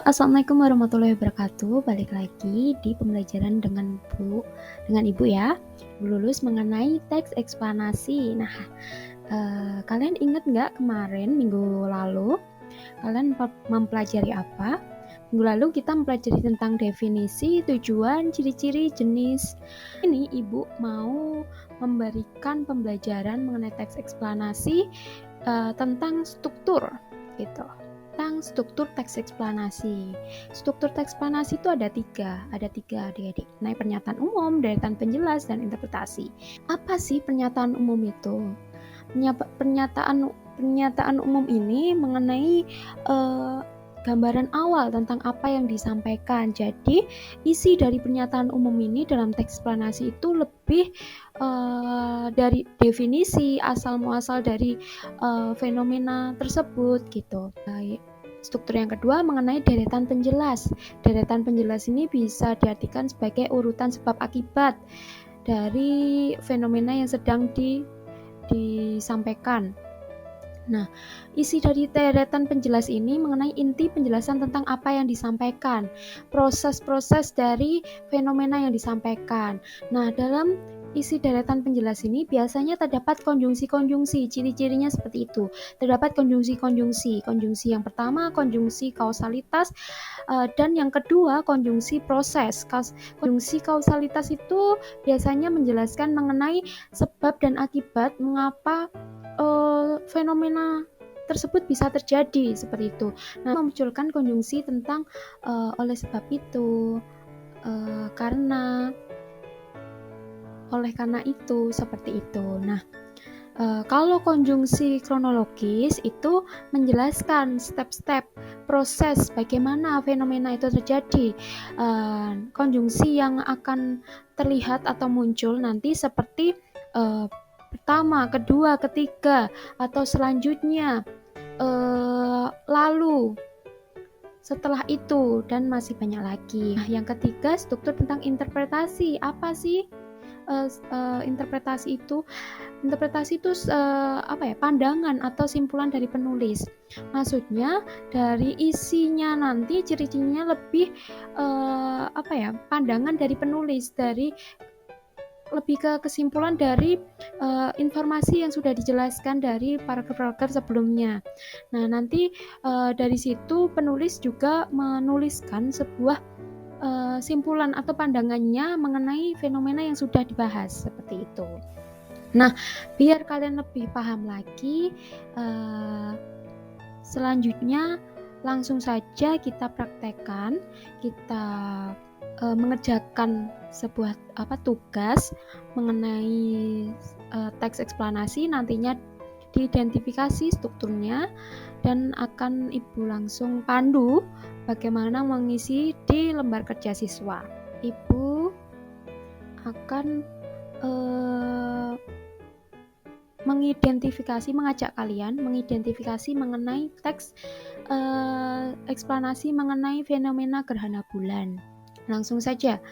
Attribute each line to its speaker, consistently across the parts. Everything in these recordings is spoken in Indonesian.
Speaker 1: Assalamualaikum warahmatullahi wabarakatuh. Balik lagi di pembelajaran dengan Ibu ya. Lulus mengenai teks eksplanasi. Nah, kalian ingat nggak kemarin minggu lalu kalian mempelajari apa? Minggu lalu kita mempelajari tentang definisi, tujuan, ciri-ciri, jenis. Ini Ibu mau memberikan pembelajaran mengenai teks eksplanasi tentang struktur gitu. Tentang struktur teks eksplanasi. Struktur teks eksplanasi itu ada tiga adik-adik. Nah, pernyataan umum, deretan penjelas, dan interpretasi. Apa sih pernyataan umum itu? Pernyataan umum ini mengenai gambaran awal tentang apa yang disampaikan. Jadi, isi dari pernyataan umum ini dalam teks eksplanasi itu lebih dari definisi, asal muasal dari fenomena tersebut gitu. Struktur yang kedua mengenai deretan penjelas. Deretan penjelas ini bisa diartikan sebagai urutan sebab akibat dari fenomena yang sedang disampaikan. Nah, isi dari deretan penjelas ini mengenai inti penjelasan tentang apa yang disampaikan, proses-proses dari fenomena yang disampaikan. Nah, dalam isi deretan penjelas ini biasanya terdapat konjungsi-konjungsi, ciri-cirinya seperti itu. Terdapat konjungsi-konjungsi. Konjungsi yang pertama, konjungsi kausalitas, dan yang kedua, konjungsi proses. Konjungsi kausalitas itu biasanya menjelaskan mengenai sebab dan akibat mengapa fenomena tersebut bisa terjadi seperti itu. Nah, memunculkan konjungsi tentang oleh sebab itu, karena, oleh karena itu, seperti itu. Nah, kalau konjungsi kronologis itu menjelaskan step-step proses bagaimana fenomena itu terjadi. Konjungsi yang akan terlihat atau muncul nanti seperti pertama, kedua, ketiga, atau selanjutnya, lalu, setelah itu, dan masih banyak lagi. Nah, yang ketiga, struktur tentang interpretasi. Apa sih interpretasi itu? Interpretasi itu pandangan atau simpulan dari penulis. Maksudnya dari isinya nanti ciri-cirinya lebih pandangan dari penulis, lebih ke kesimpulan dari informasi yang sudah dijelaskan dari paragraf-paragraf sebelumnya. Nah, nanti dari situ penulis juga menuliskan sebuah simpulan atau pandangannya mengenai fenomena yang sudah dibahas, seperti itu. Nah, biar kalian lebih paham lagi, selanjutnya langsung saja kita praktekkan, kita mengerjakan sebuah tugas mengenai teks eksplanasi. Nantinya diidentifikasi strukturnya dan akan Ibu langsung pandu bagaimana mengisi di lembar kerja siswa. Ibu akan mengajak kalian mengidentifikasi mengenai teks eksplanasi mengenai fenomena gerhana bulan. Langsung saja,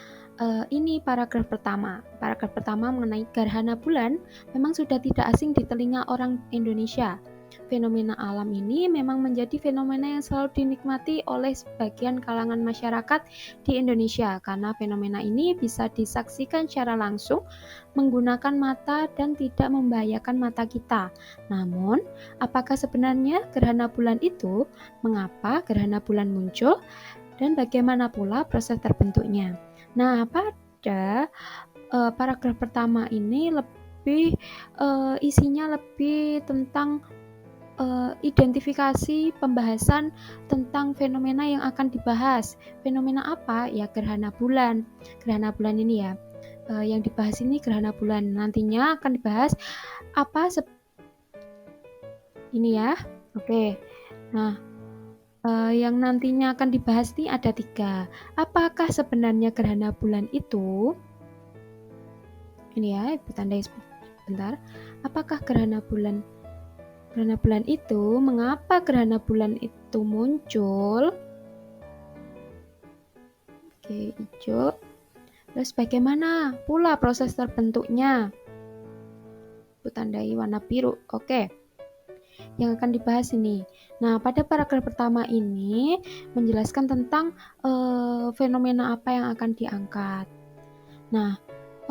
Speaker 1: ini paragraf pertama. Paragraf pertama mengenai gerhana bulan memang sudah tidak asing di telinga orang Indonesia. Fenomena alam ini memang menjadi fenomena yang selalu dinikmati oleh sebagian kalangan masyarakat di Indonesia karena fenomena ini bisa disaksikan secara langsung menggunakan mata dan tidak membahayakan mata kita. Namun, apakah sebenarnya gerhana bulan itu? Mengapa gerhana bulan muncul? Dan bagaimana pula proses terbentuknya? Nah, pada paragraf pertama ini isinya lebih tentang identifikasi pembahasan tentang fenomena yang akan dibahas. Fenomena apa? Ya, gerhana bulan. Gerhana bulan ini ya. Yang dibahas ini gerhana bulan. Nantinya akan dibahas apa ini ya. Oke. Nah, yang nantinya akan dibahas ini ada 3. Apakah sebenarnya gerhana bulan itu? Ini ya, Ibu tandai sebentar. Apakah gerhana bulan itu? Mengapa gerhana bulan itu muncul? Oke, hijau. Terus bagaimana pula proses terbentuknya? Ibu tandai warna biru. Oke. yang akan dibahas ini. Nah, pada paragraf pertama ini menjelaskan tentang fenomena apa yang akan diangkat. Nah,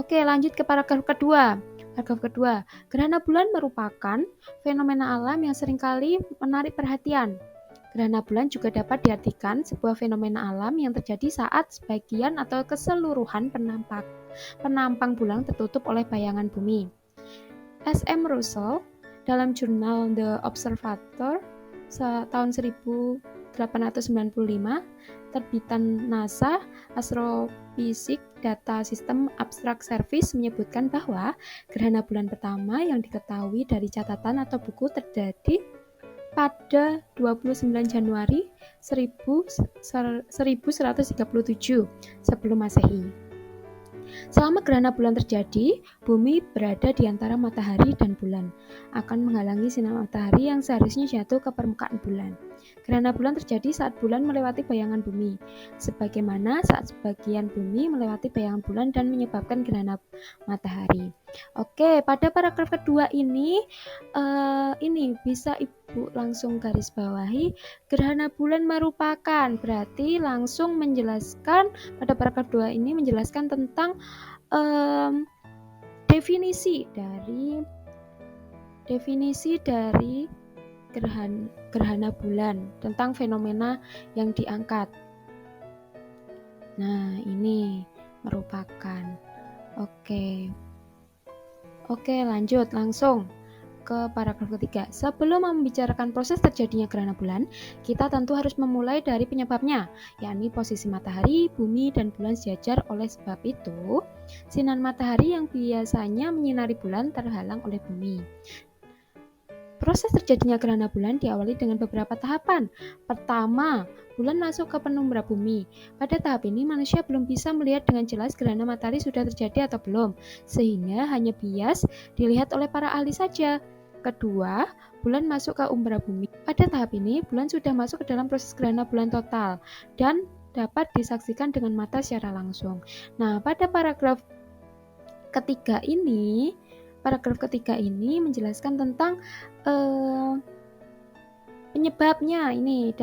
Speaker 1: oke, lanjut ke paragraf kedua. Paragraf kedua, gerhana bulan merupakan fenomena alam yang seringkali menarik perhatian. Gerhana bulan juga dapat diartikan sebuah fenomena alam yang terjadi saat sebagian atau keseluruhan penampang bulan tertutup oleh bayangan bumi. S.M. Russell dalam jurnal The Observator tahun 1895, terbitan NASA, Astrophysics Data System Abstract Service menyebutkan bahwa gerhana bulan pertama yang diketahui dari catatan atau buku terjadi pada 29 Januari 1137 sebelum Masehi. Selama gerhana bulan terjadi, bumi berada di antara matahari dan bulan, akan menghalangi sinar matahari yang seharusnya jatuh ke permukaan bulan. Gerhana bulan terjadi saat bulan melewati bayangan bumi, sebagaimana saat sebagian bumi melewati bayangan bulan dan menyebabkan gerhana matahari. Oke, pada paragraf kedua ini bisa Ibu langsung garis bawahi, gerhana bulan merupakan, berarti langsung menjelaskan pada paragraf 2 ini menjelaskan tentang definisi dari gerhana bulan, tentang fenomena yang diangkat. Nah, ini merupakan. Oke, lanjut langsung ke paragraf ketiga. Sebelum membicarakan proses terjadinya gerhana bulan, kita tentu harus memulai dari penyebabnya, yakni posisi matahari, bumi, dan bulan sejajar. Oleh sebab itu, sinar matahari yang biasanya menyinari bulan terhalang oleh bumi. Proses terjadinya gerhana bulan diawali dengan beberapa tahapan. Pertama, bulan masuk ke penumbra bumi. Pada tahap ini, manusia belum bisa melihat dengan jelas gerhana matahari sudah terjadi atau belum, sehingga hanya bias dilihat oleh para ahli saja. Kedua, bulan masuk ke umbra bumi. Pada tahap ini, bulan sudah masuk ke dalam proses gerhana bulan total dan dapat disaksikan dengan mata secara langsung. Nah, pada paragraf ketiga ini menjelaskan tentang penyebabnya, yakni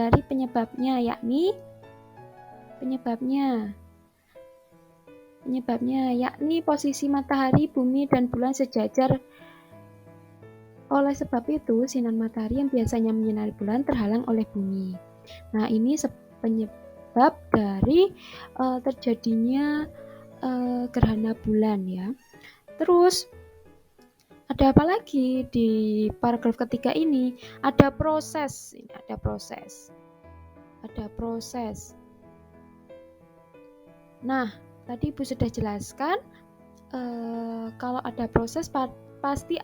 Speaker 1: posisi matahari, bumi, dan bulan sejajar. Oleh sebab itu, sinar matahari yang biasanya menyinari bulan terhalang oleh bumi. Nah, ini penyebab dari terjadinya gerhana bulan ya. Terus ada apa lagi di paragraf ketiga ini? Ada proses. Nah, tadi Ibu sudah jelaskan kalau ada proses pasti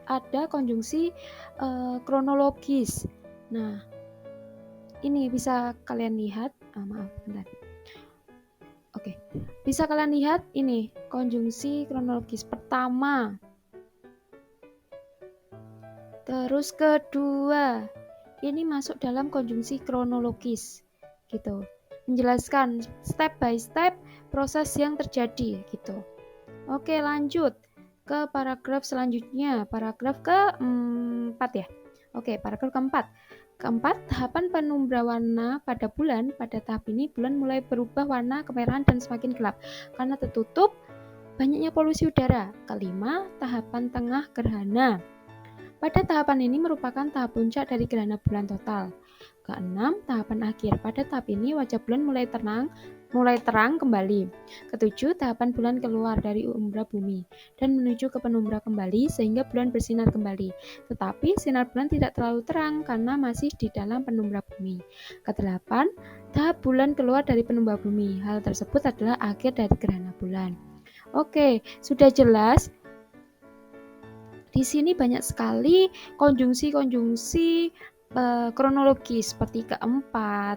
Speaker 1: ada konjungsi kronologis. Nah, ini bisa kalian lihat. Bisa kalian lihat ini konjungsi kronologis pertama. Terus kedua, ini masuk dalam konjungsi kronologis, gitu. Menjelaskan step by step proses yang terjadi, gitu. Oke, lanjut ke paragraf selanjutnya, paragraf keempat ya. Oke, paragraf keempat, tahapan penumbra warna pada bulan. Pada tahap ini, bulan mulai berubah warna kemerahan dan semakin gelap karena tertutup banyaknya polusi udara. Kelima, tahapan tengah gerhana. Pada tahapan ini merupakan tahap puncak dari gerhana bulan total. Keenam, tahapan akhir. Pada tahap ini wajah bulan mulai terang kembali. Ketujuh, tahapan bulan keluar dari umbra bumi dan menuju ke penumbra kembali sehingga bulan bersinar kembali. Tetapi sinar bulan tidak terlalu terang karena masih di dalam penumbra bumi. Kedelapan, tahap bulan keluar dari penumbra bumi. Hal tersebut adalah akhir dari gerhana bulan. Oke, sudah jelas. Di sini banyak sekali konjungsi kronologis seperti keempat,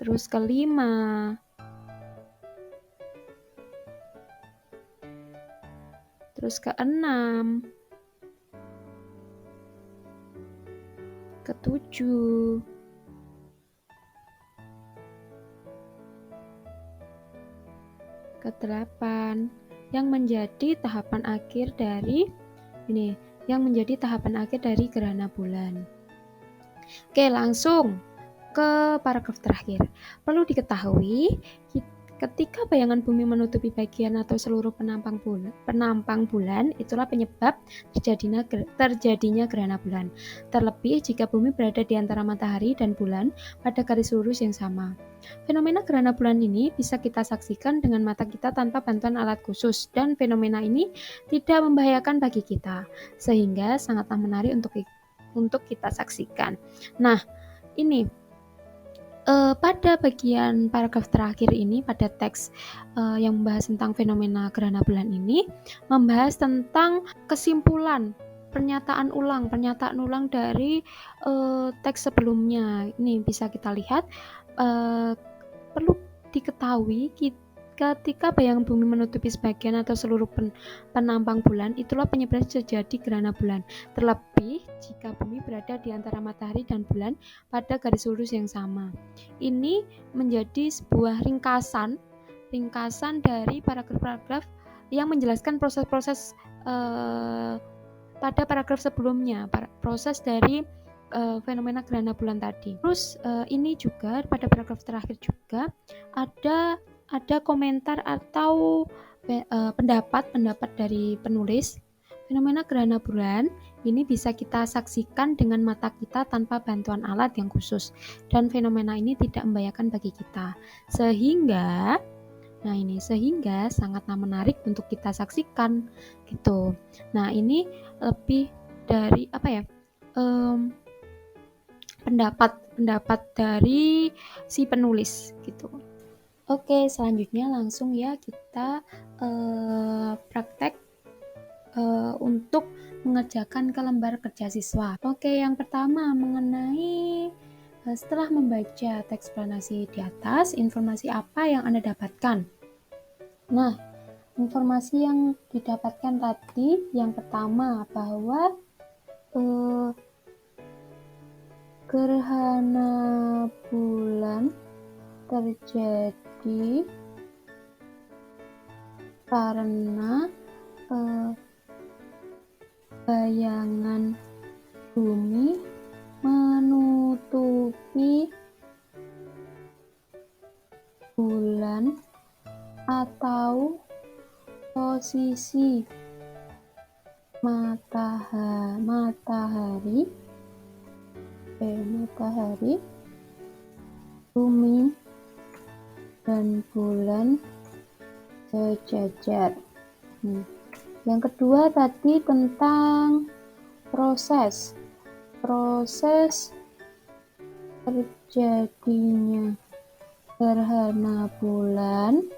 Speaker 1: terus kelima, terus keenam, ketujuh, ke-8, yang menjadi tahapan akhir dari gerhana bulan. Oke, langsung ke paragraf terakhir. Perlu diketahui, ketika bayangan bumi menutupi bagian atau seluruh penampang bulan, itulah penyebab terjadinya gerhana bulan. Terlebih jika bumi berada di antara matahari dan bulan pada garis lurus yang sama. Fenomena gerhana bulan ini bisa kita saksikan dengan mata kita tanpa bantuan alat khusus, dan fenomena ini tidak membahayakan bagi kita, sehingga sangatlah menarik untuk kita saksikan. Nah, ini pada bagian paragraf terakhir ini, pada teks yang membahas tentang fenomena gerhana bulan ini, membahas tentang kesimpulan pernyataan ulang dari teks sebelumnya. Ini bisa kita lihat, perlu diketahui ketika bayangan bumi menutupi sebagian atau seluruh penampang bulan, itulah penyebab terjadi gerhana bulan. Terlebih jika bumi berada di antara matahari dan bulan pada garis lurus yang sama. Ini menjadi sebuah ringkasan dari paragraf-paragraf yang menjelaskan proses-proses pada paragraf sebelumnya, proses dari fenomena gerhana bulan tadi. Terus ini juga pada paragraf terakhir juga ada komentar atau pendapat dari penulis. Fenomena gerhana bulan ini bisa kita saksikan dengan mata kita tanpa bantuan alat yang khusus, dan fenomena ini tidak membahayakan bagi kita, sehingga sangatlah menarik untuk kita saksikan gitu. Nah, ini lebih dari pendapat dari si penulis gitu. Oke, selanjutnya langsung ya kita praktek untuk mengerjakan ke lembar kerja siswa. Oke, yang pertama mengenai setelah membaca teks eksplanasi di atas, informasi apa yang Anda dapatkan? Nah, informasi yang didapatkan tadi yang pertama bahwa gerhana bulan terjadi karena bayangan bumi menutupi bulan atau posisi matahari, bumi dan bulan sejajar. Yang kedua tadi tentang proses terjadinya gerhana bulan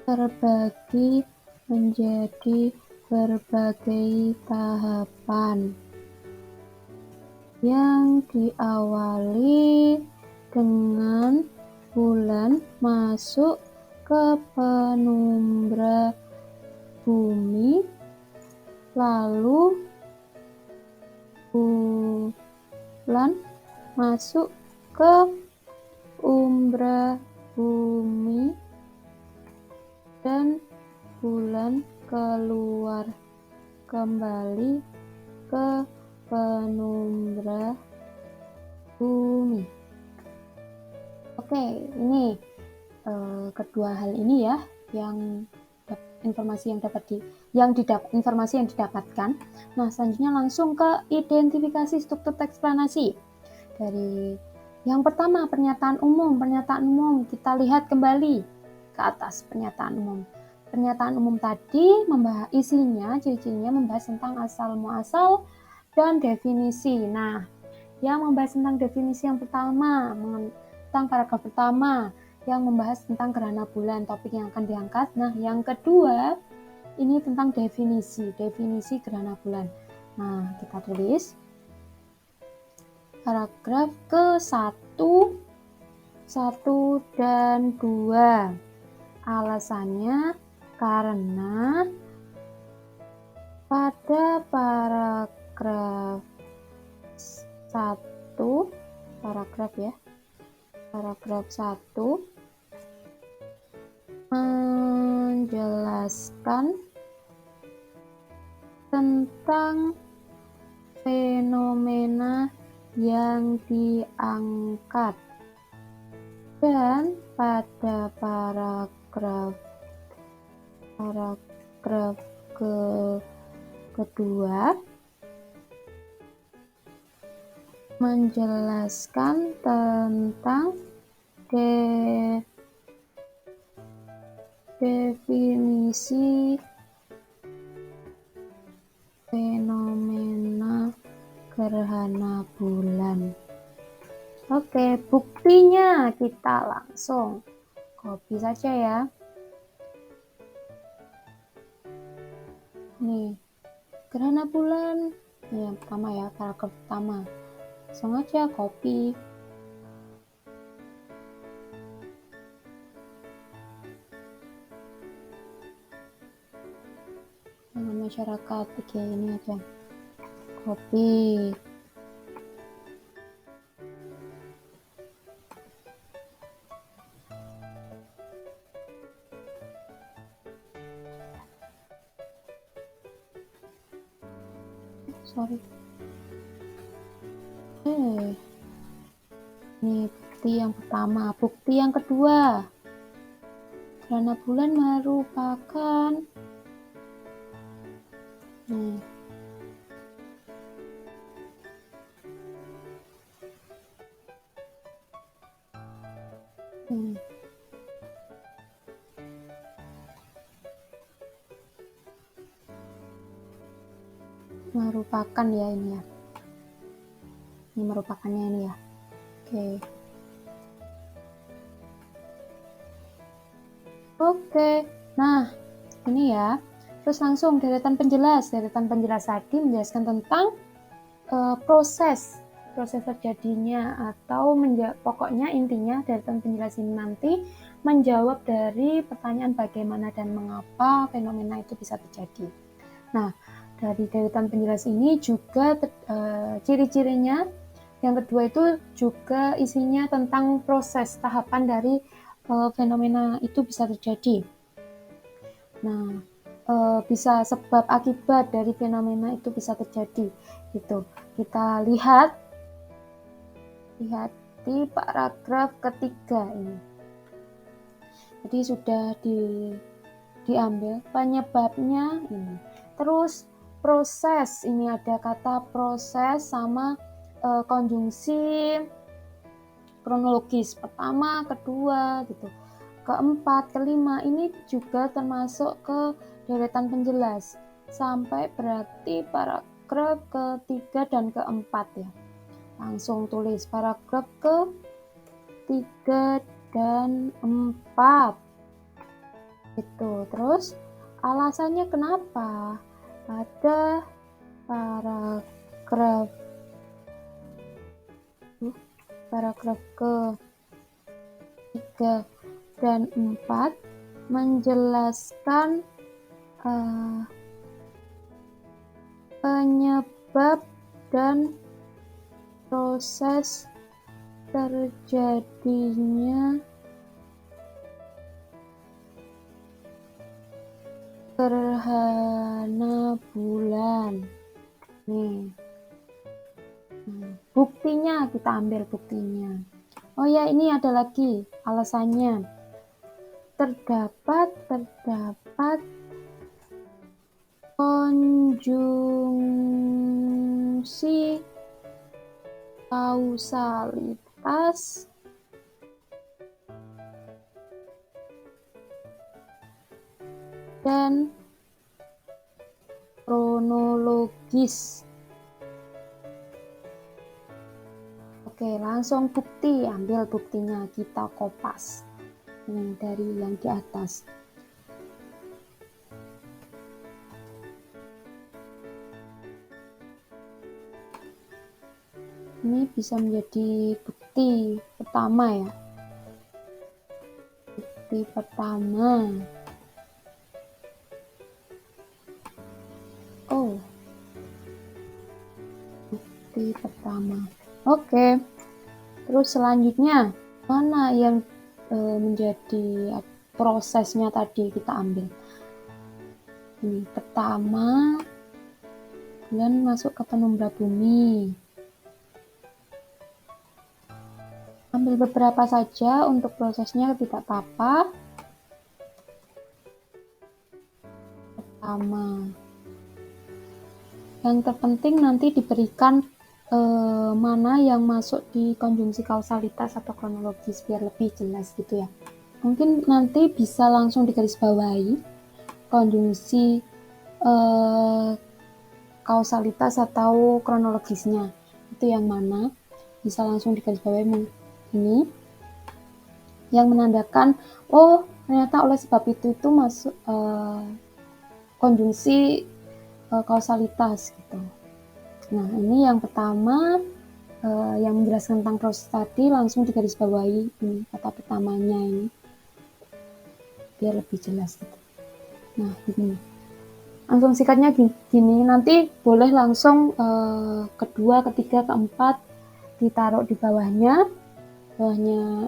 Speaker 1: terbagi menjadi berbagai tahapan yang diawali dengan bulan masuk ke penumbra bumi, lalu bulan masuk ke umbra bumi, dan bulan keluar kembali ke penumbra bumi. Oke, ini kedua hal ini ya yang informasi yang didapatkan. Nah, selanjutnya langsung ke identifikasi struktur teks eksplanasi. Dari yang pertama pernyataan umum kita lihat kembali ke atas pernyataan umum tadi ciri-cirinya membahas tentang asal muasal dan definisi. Nah, yang membahas tentang definisi yang pertama tentang paragraf pertama yang membahas tentang gerhana bulan, topik yang akan diangkat. Nah, yang kedua ini tentang definisi gerhana bulan. Nah, kita tulis paragraf ke-1 dan 2. Alasannya karena pada paragraf 1 menyebutkan menjelaskan tentang fenomena yang diangkat. Dan pada paragraf kedua menjelaskan tentang definisi fenomena gerhana bulan. Oke, buktinya kita langsung copy saja ya. Nih, gerhana bulan yang pertama ya, paragraf pertama. Langsung aja copy. Masyarakat kayak ini aja, copy. Sorry. Ini bukti yang pertama. Bukti yang kedua, gerhana bulan merupakan merupakan ya ini ya. Ini merupakannya ini ya. Oke. Nah, ini ya. Terus langsung deretan penjelas. Deretan penjelas tadi menjelaskan tentang proses terjadinya atau pokoknya intinya deretan penjelas ini nanti menjawab dari pertanyaan bagaimana dan mengapa fenomena itu bisa terjadi. Nah, dari deretan penjelas ini juga ciri-cirinya yang kedua itu juga isinya tentang proses tahapan dari fenomena itu bisa terjadi. Nah, bisa sebab akibat dari fenomena itu bisa terjadi gitu. Kita lihat di paragraf ketiga ini. Jadi sudah diambil penyebabnya ini. Terus proses, ini ada kata proses sama konjungsi kronologis pertama, kedua gitu. Keempat, kelima ini juga termasuk ke deretan penjelas sampai berarti paragraf ketiga dan keempat ya. Langsung tulis paragraf ketiga dan 4 gitu. Terus alasannya kenapa pada paragraf ke-3 dan 4 menjelaskan penyebab dan proses terjadinya gerhana bulan. Nih. Buktinya kita ambil buktinya. Oh ya, ini ada lagi alasannya. Terdapat konjungsi kausalitas dan kronologis. Oke, langsung bukti, ambil buktinya, kita kopas ini dari yang di atas. Ini bisa menjadi bukti pertama ya. Bukti pertama. Oh. Bukti pertama. Oke. Terus selanjutnya mana yang menjadi prosesnya tadi kita ambil. Ini pertama, bulan masuk ke penumbra bumi. Ambil beberapa saja untuk prosesnya, tidak apa-apa. Pertama, yang terpenting nanti diberikan mana yang masuk di konjungsi kausalitas atau kronologis biar lebih jelas gitu ya. Mungkin nanti bisa langsung digarisbawahi konjungsi kausalitas atau kronologisnya itu yang mana, bisa langsung digarisbawahi ini yang menandakan oh ternyata oleh sebab itu masuk konjungsi kausalitas gitu. Nah, ini yang pertama yang menjelaskan tentang proses tadi langsung digarisbawahi ini kata pertamanya ini biar lebih jelas gitu. Nah, gini. Langsung sikatnya gini, nanti boleh langsung kedua, ketiga, keempat ditaruh di bawahnya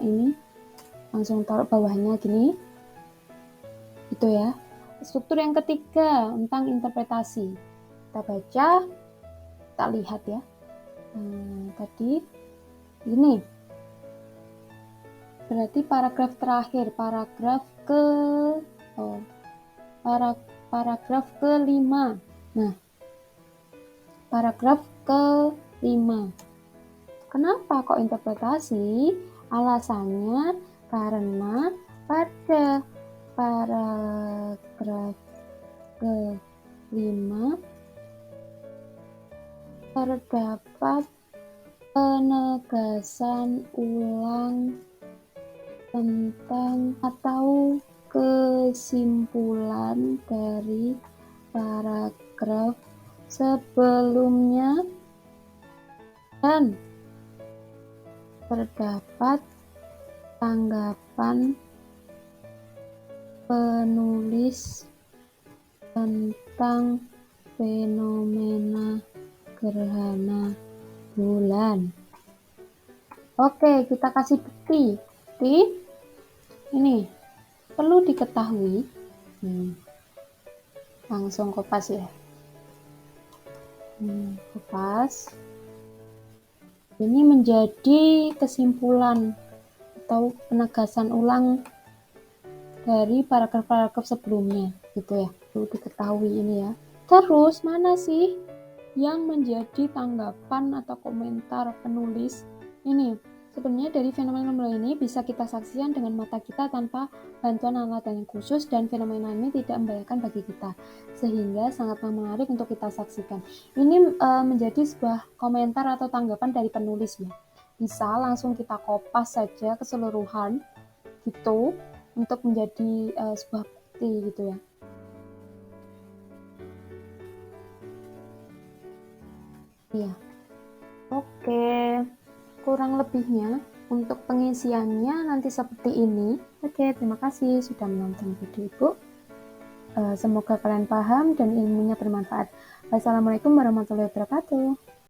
Speaker 1: ini langsung taruh bawahnya gini gitu ya. Struktur yang ketiga tentang interpretasi, kita baca, kita lihat ya. Tadi ini berarti paragraf terakhir, paragraf kelima. Nah, paragraf kelima. Kenapa kok interpretasi? Alasannya karena pada paragraf kelima terdapat penegasan ulang tentang atau kesimpulan dari paragraf sebelumnya dan terdapat tanggapan penulis tentang fenomena gerhana bulan. Oke, kita kasih bukti. Ini perlu diketahui. Langsung kopas ya. Kopas. Ini menjadi kesimpulan atau penegasan ulang dari paragraf-paragraf sebelumnya gitu ya. Perlu diketahui ini ya. Terus mana sih yang menjadi tanggapan atau komentar penulis ini? Sebenarnya dari fenomena ini bisa kita saksikan dengan mata kita tanpa bantuan alat yang khusus, dan fenomena ini tidak membahayakan bagi kita sehingga sangatlah menarik untuk kita saksikan. Ini menjadi sebuah komentar atau tanggapan dari penulis ya. Bisa langsung kita kopas saja keseluruhan gitu untuk menjadi sebuah bukti gitu ya. Iya. Oke. Kurang lebihnya untuk pengisiannya nanti seperti ini. Oke, terima kasih sudah menonton video Ibu. Semoga kalian paham dan ilmunya bermanfaat. Wassalamualaikum warahmatullahi wabarakatuh.